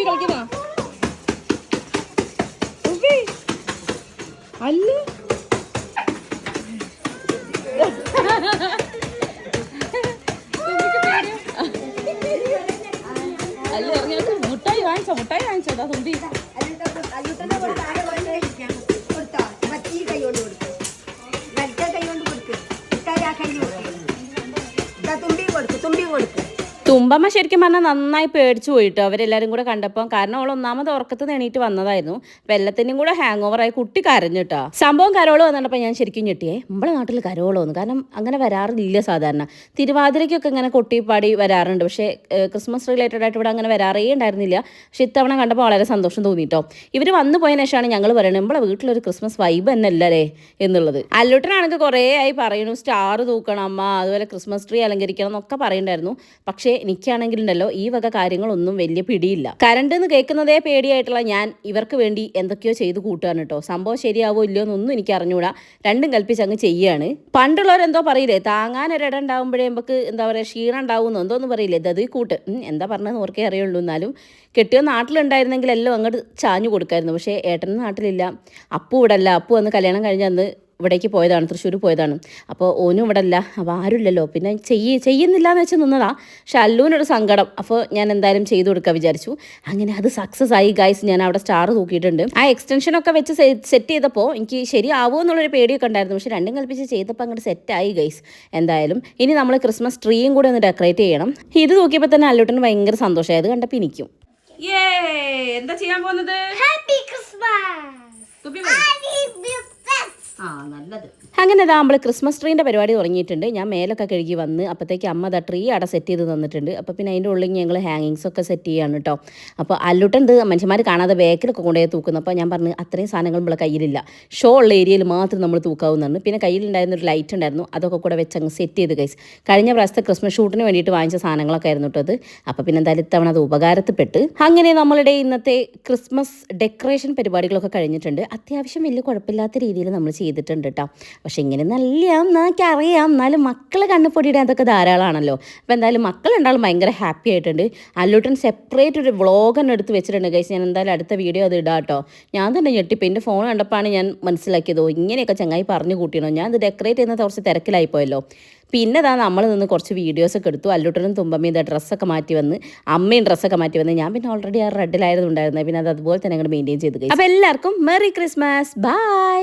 കളിക്കുന്ന അല്ല അല്ല ഇറങ്ങിയിട്ട് മുട്ടായി വാങ്ങിച്ചോട്ടാ തുമ്പി തുമ്പമ്മ ശരിക്കും പറഞ്ഞാൽ നന്നായി പേടിച്ചു പോയിട്ടോ അവരെല്ലാവരും കൂടെ കണ്ടപ്പോൾ. കാരണം അവൾ ഒന്നാമത് ഉറക്കത്ത് എണീറ്റ് വന്നതായിരുന്നു. വെള്ളത്തിനും കൂടെ ഹാങ് ഓവറായി കുട്ടി കരഞ്ഞിട്ടോ. സംഭവം കരോള് വന്നപ്പോൾ ഞാൻ ശരിക്കും ഞെട്ടിയേ. നമ്മുടെ നാട്ടിൽ കരോള് വന്നു. കാരണം അങ്ങനെ വരാറില്ല സാധാരണ. തിരുവാതിരയ്ക്കൊക്കെ ഇങ്ങനെ കൊട്ടിപ്പാടി വരാറുണ്ട്. പക്ഷേ ക്രിസ്മസ് റിലേറ്റഡ് ആയിട്ട് ഇവിടെ അങ്ങനെ വരാറേ ഉണ്ടായിരുന്നില്ല. പക്ഷേ ഇത്തവണ കണ്ടപ്പോൾ വളരെ സന്തോഷം തോന്നിട്ടോ. ഇവർ വന്നു പോയതിനു ശേഷമാണ് ഞങ്ങൾ പറയുന്നത് നമ്മളെ വീട്ടിലൊരു ക്രിസ്മസ് വൈബ് തന്നെ അല്ലേ എന്നുള്ളത്. അല്ലൂട്ടനാണെങ്കിൽ കുറേ ആയി പറയുന്നു സ്റ്റാർ തൂക്കണം അമ്മ, അതുപോലെ ക്രിസ്മസ് ട്രീ അലങ്കരിക്കണം എന്നൊക്കെ പറയുന്നുണ്ടായിരുന്നു. പക്ഷേ എനിക്കാണെങ്കിലുണ്ടല്ലോ ഈ വക കാര്യങ്ങളൊന്നും വലിയ പിടിയില്ല. കറണ്ട് എന്ന് കേൾക്കുന്നതേ പേടിയായിട്ടുള്ള ഞാൻ ഇവർക്ക് വേണ്ടി എന്തൊക്കെയോ ചെയ്ത് കൂട്ടുകയാണ് കേട്ടോ. സംഭവം ശരിയാവോ ഇല്ലയോ എന്നൊന്നും എനിക്ക് അറിഞ്ഞൂടാ. രണ്ടും കൽപ്പിച്ച് അങ്ങ് ചെയ്യാണ്. പണ്ടുള്ളവരെന്തോ പറയില്ലേ, താങ്ങാൻ ഒരിടം ഉണ്ടാകുമ്പോഴേ നമുക്ക് എന്താ പറയുക ക്ഷീണം ഉണ്ടാവുമെന്നോ എന്തോന്നും പറയില്ലേ, അത് കൂട്ട് എന്താ പറഞ്ഞതെന്ന് ഓർക്കേ അറിയുള്ളൂ. എന്നാലും കെട്ടിയോ നാട്ടിലുണ്ടായിരുന്നെങ്കിൽ എല്ലാം അങ്ങോട്ട് ചാഞ്ഞു കൊടുക്കായിരുന്നു. പക്ഷേ ഏട്ടനും നാട്ടിലില്ല. അപ്പു ഇവിടെ അല്ല. അപ്പു വന്ന് കല്യാണം കഴിഞ്ഞ് അന്ന് ഇവിടേക്ക് പോയതാണ്, തൃശ്ശൂർ പോയതാണ്. അപ്പോൾ ഓനും ഇവിടെ അല്ല. അപ്പോൾ ആരുമില്ലല്ലോ, പിന്നെ ചെയ്യുന്നില്ല എന്ന് വെച്ച് നിന്നതാ. പക്ഷെ അല്ലൂനൊരു സങ്കടം. അപ്പോൾ ഞാൻ എന്തായാലും ചെയ്തു കൊടുക്കാൻ വിചാരിച്ചു. അങ്ങനെ അത് സക്സസ് ആയി ഗൈസ്. ഞാൻ അവിടെ സ്റ്റാർ തൂക്കിയിട്ടുണ്ട്. ആ എക്സ്റ്റൻഷനൊക്കെ വെച്ച് സെറ്റ് ചെയ്തപ്പോൾ എനിക്ക് ശരിയാവുമോ എന്നുള്ളൊരു പേടിയൊക്കെ ഉണ്ടായിരുന്നു. പക്ഷെ രണ്ടും കൽപ്പിച്ച് ചെയ്തപ്പോൾ അങ്ങോട്ട് സെറ്റായി ഗൈസ്. എന്തായാലും ഇനി നമ്മൾ ക്രിസ്മസ് ട്രീയും കൂടെ ഒന്ന് ഡെക്കറേറ്റ് ചെയ്യണം. ഇത് തൂക്കിയപ്പോൾ തന്നെ അല്ലൂട്ടന് ഭയങ്കര സന്തോഷമായി. അത് കണ്ടപ്പോൾ എനിക്കും. എന്താ ചെയ്യാൻ പോകുന്നത്? നല്ലത്. അങ്ങനെ ഇതാ നമ്മൾ ക്രിസ്മസ് ട്രീൻ്റെ പരിപാടി തുടങ്ങിയിട്ടുണ്ട്. ഞാൻ മേലൊക്കെ കഴുകി വന്ന് അപ്പോഴത്തേക്ക് അമ്മ ദാ ട്രീ അവിടെ സെറ്റ് ചെയ്ത് തന്നിട്ടുണ്ട്. അപ്പോൾ പിന്നെ അതിൻ്റെ ഉള്ളിൽ ഞങ്ങൾ ഹാങ്ങിങ്സ് ഒക്കെ സെറ്റ് ചെയ്യാണ് കേട്ടോ. അപ്പോൾ അല്ലൂട്ടൻ മനുഷ്യന്മാർ കാണാതെ ബാക്കിലൊക്കെ കൊണ്ടുപോയി തൂക്കുന്നു. അപ്പോൾ ഞാൻ പറഞ്ഞു അത്രയും സാധനങ്ങൾ നമ്മളെ കയ്യിലില്ല, ഷോ ഉള്ള ഏരിയയിൽ മാത്രം നമ്മൾ തൂക്കാവുന്നതാണ്. പിന്നെ കയ്യിലുണ്ടായിരുന്ന ഒരു ലൈറ്റ് ഉണ്ടായിരുന്നു, അതൊക്കെ കൂടെ വെച്ച് അങ്ങ് സെറ്റ് ചെയ്ത് ഗൈസ്. കഴിഞ്ഞ പ്രാവശ്യത്തെ ക്രിസ്മസ് ഷൂട്ടിന് വേണ്ടിയിട്ട് വാങ്ങിച്ച സാധനങ്ങളൊക്കെ ആയിരുന്നു കേട്ടോ അത്. അപ്പോൾ പിന്നെ എന്തായാലും ഇത്തവണ അത് ഉപകാരത്തിൽപ്പെട്ട്. അങ്ങനെ നമ്മളുടെ ഇന്നത്തെ ക്രിസ്മസ് ഡെക്കറേഷൻ പരിപാടികളൊക്കെ കഴിഞ്ഞിട്ടുണ്ട്. അത്യാവശ്യം വലിയ കുഴപ്പമില്ലാത്ത രീതിയിൽ നമ്മൾ ചെയ്തിട്ടുണ്ട് കേട്ടോ. പക്ഷെ ഇങ്ങനെ നല്ല എന്നൊക്കെ അറിയാം, എന്നാലും മക്കൾ കണ്ണുപൊടിയുടെ അതൊക്കെ ധാരാളമാണല്ലോ. അപ്പോൾ എന്തായാലും മക്കളുണ്ടാവും ഭയങ്കര ഹാപ്പി ആയിട്ടുണ്ട്. അല്ലൂട്ടൻ സെപ്പറേറ്റ് ഒരു വ്ളോഗ് തന്നെ എടുത്ത് വെച്ചിട്ടുണ്ട് ഗൈസ്. ഞാൻ എന്തായാലും അടുത്ത വീഡിയോ അത് ഇടാം കേട്ടോ. ഞാൻ തന്നെ ഞെട്ടിപ്പോൾ എൻ്റെ ഫോൺ കണ്ടപ്പോഴാണ് ഞാൻ മനസ്സിലാക്കിയതോ ഇങ്ങനെയൊക്കെ ചങ്ങായി പറഞ്ഞു കൂട്ടിയണോ. ഞാൻ ഇത് ഡെക്കറേറ്റ് ചെയ്യുന്ന കുറച്ച് തിരക്കിലായിപ്പോയല്ലോ. പിന്നെ ഇതാ നമ്മൾ നിന്ന് കുറച്ച് വീഡിയോസൊക്കെ എടുത്തു. അല്ലൂട്ടനും തുമ്പമ്മയും ഇതാ ഡ്രസ്സൊക്കെ മാറ്റി വന്ന്, അമ്മയും ഡ്രസ്സൊക്കെ മാറ്റി വന്ന്. ഞാൻ പിന്നെ ഓൾറെഡി ആ റെഡിലായിരുന്നു ഉണ്ടായിരുന്നത്. പിന്നെ അത് അതുപോലെ തന്നെ അങ്ങോട്ട് മെയിൻറ്റെയിൻ ചെയ്ത്. അപ്പോൾ എല്ലാവർക്കും മെറി ക്രിസ്മസ്, ബൈ.